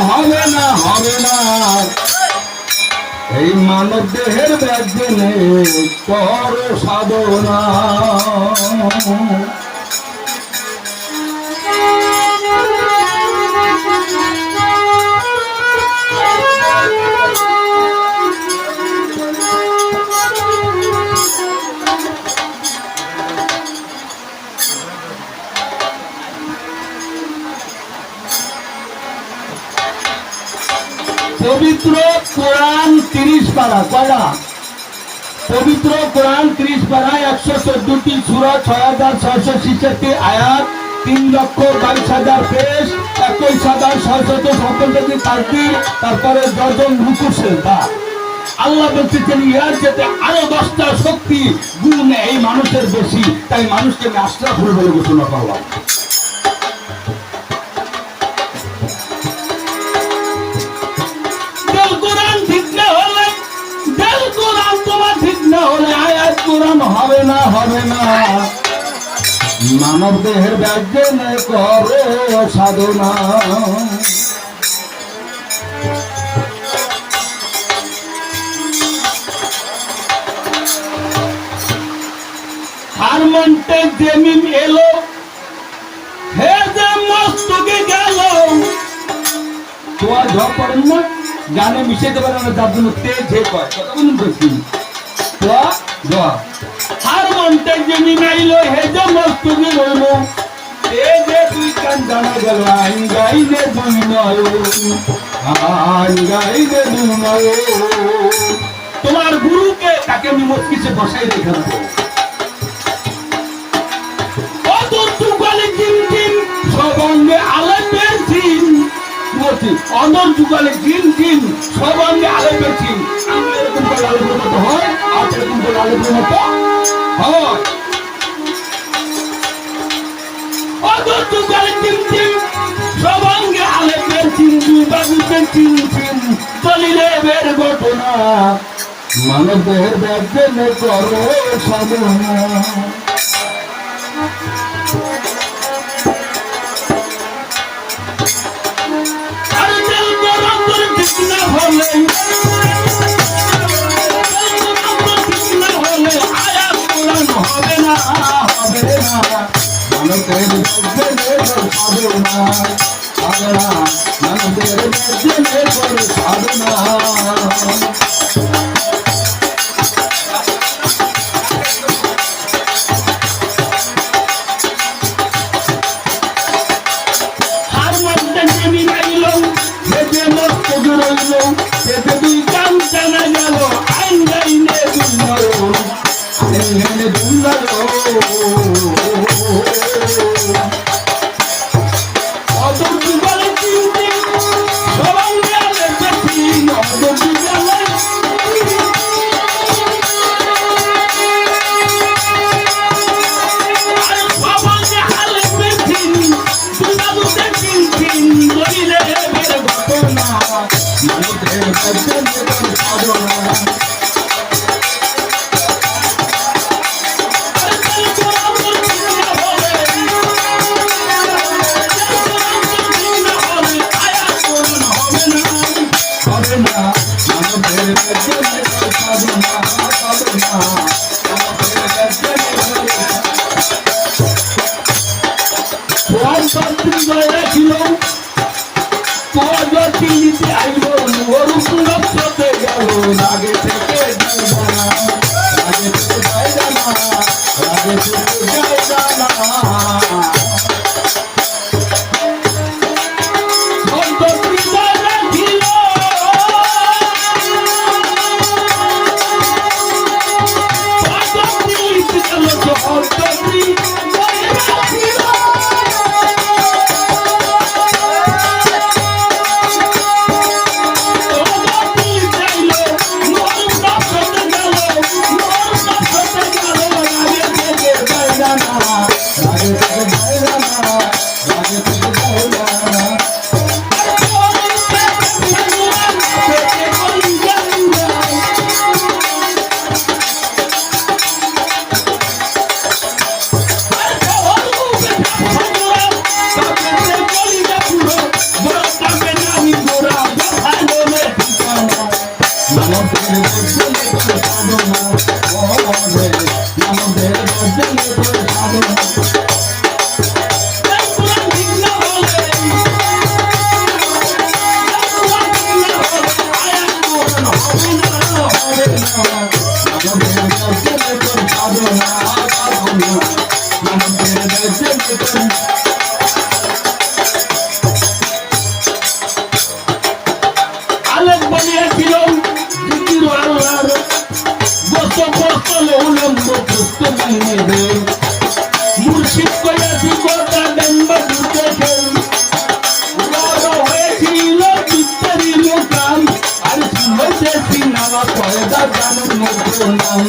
হবে না হবে না এই মানব দেহের ব্যাজনে কর সাধনা। পবিত্র কোরআন 30 পারা কয়টা? পবিত্র কোরআন 30 পারা 114টি সূরা 6666 আয়াত 3,22,000 পেশ 21,657টি তাকবীর তারপরে দশজন রুকু সিজদা। আল্লাহ বলতেছেন ইয়ার যেতে আরো 10টা শক্তি গুণ এই মানুষের বেশি, তাই মানুষকে আমি আশরাফুল বলে ঘোষণা করলাম। হবে না হবে না মানব দেহের ব্যাজনে করে সাধনা। হারমন্টে জেমিন এলো হে যে মস্তকে গেল। তোমার ঝড় পড়েন না গানে মিশাইতে পারে না, যার জন্য তেজ হে কয় কথা বলুন বলছি। হার মনটা জমি নাইলো হে যে মস্তকে রইল এ যে তুই কান জানা গেল আইন গাইলে দুই নয় আইন গাইলে দুই নয়। তোমার গুরুকে তাকে আমি মস্তিষ্কে বসাই রেখে দেবো। অত যুগলে জিন জিন সবঙ্গে আলেপের জিন বলছি, অনর যুগলে জিন জিন সবঙ্গে আলেপের জিন। আমি এরকম করে আলেপের মতো হয় আর এরকম করে আলেপের মতো হয়। অনর যুগলে জিন জিন সবঙ্গে আলেপের জিন বাবুদের জিন জিন চলিলে বের ঘটনা মানব দেহের ব্যাজনে করো সাধনা। হবে না হবে না মানুষের ব্যাজনে সাধনা সাধনা মানুষের ব্যাজনে সাধনা। প্রস্তুত নেবে মুর্শিদ কইয়াছি কথা দেম্বা দুটো খেল বড় হয়েছিল চিত্তরি মুকাম আর শুনছে সিনামা পয়দা জানুন মতো নাম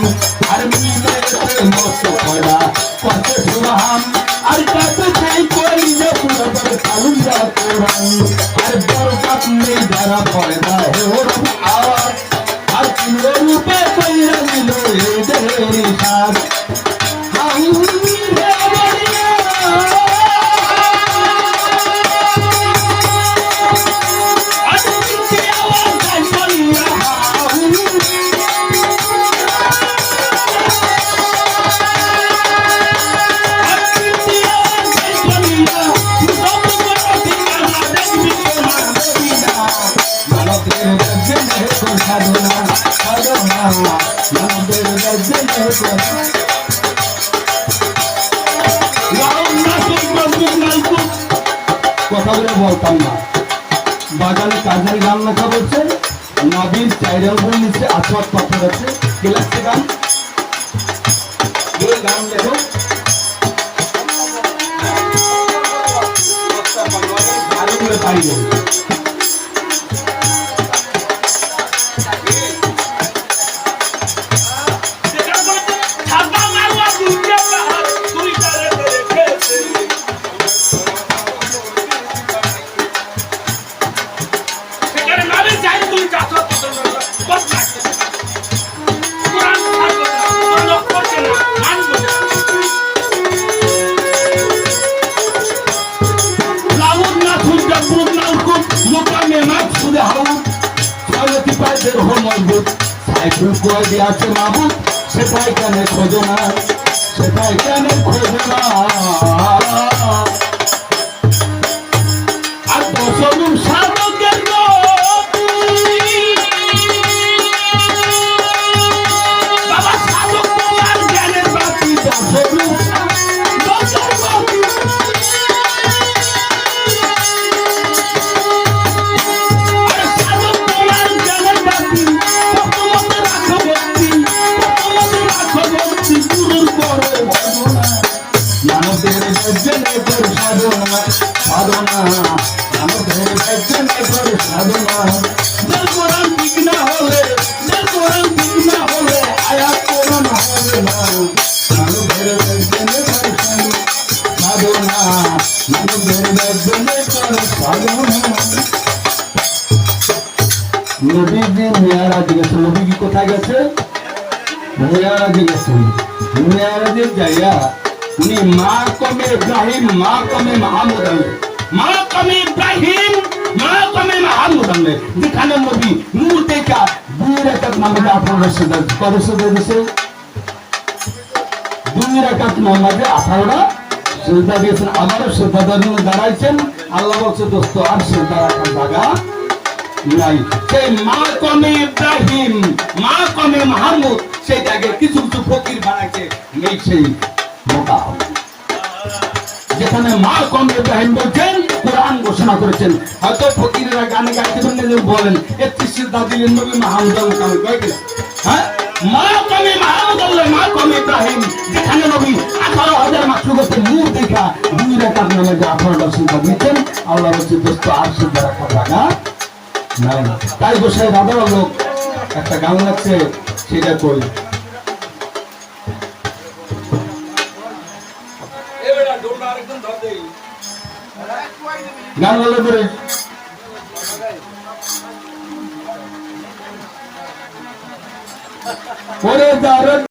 আর মিলেতে মস্ত পয়দা কত সুহাম আর কত চাই করিলে পুরোপুরি কালুন যা কোরআন আর বরকত নেই যারা পয়দা হে ওরম আওয়াজ আর পুরো রূপে কইরা দিল এই দেহের সাথ কথাগুলো বলতাম না বাগানে কাজের গান লেখা বলছে নবীন চাইরাল বই নিচ্ছে আসবাব পাথর আছে কি লাগছে গান গান লেখো পারি আছে মাহবুব সেটাই কেন খোঁজো না সেটাই কেন খোঁজো না আর দশরূপ সাধকের বাবা সাধক তোমার জ্ঞানের বাতি দশরূপ সাধনা আমাদের একজনের করে সাধনা জল কোরআন ঠিক না হলে জল কোরআন ঠিক না হলে আয়াত কোরআন হবে না আমাদের একজনের করে সাধনা আমাদের একজনের করে সাধনা নবীজি মেয়ারাজে গেছে নবী কি কোথায় গেছে মেয়ারাজে গেছেন মেয়ারাজে যাইয়া উনি মা কমে ইব্রাহিম মা কমে মাহমুদ মা কমে ইব্রাহিম মা কমে মাহমুদ যেখানে নবী নূর দেখা 2 রাকাত নামাজে 18 সেজদা কত সেজদা দিয়েছে 2 রাকাত নামাজে 18টা সেজদা দিয়েছেন আবারও সেজদার জন্য দাঁড়াইছেন আল্লাহ বলছে দোস্ত আর সেজদা রাখার জায়গা নাই সেই মা কমে ইব্রাহিম মা কমে মাহমুদ সেই জায়গায় কিছু কিছু ফকির বানাইছে এই সেই মোটা হবে যেখানে মা কম ইব্রাহিম বলছেন কোরআন ঘোষণা করেছেন হয়তো ফকিরেরা গানে গাইতে বলেন 31 দাদিলেন নবী মাহমুদ হ্যাঁ মা কমে মাহমুদ মা কমে ইব্রাহিম যেখানে নবী 18,000 মাকলুকাতে নূর দেখা 2 রাকাত নামাজে 18টা সেজদা দিতেন আল্লাহ বলছে দোস্ত আর সেজদা রাখার জায়গা নাই তাই বসে রাধা লোক একটা গান লাগছে সেটা কই গান বলে করে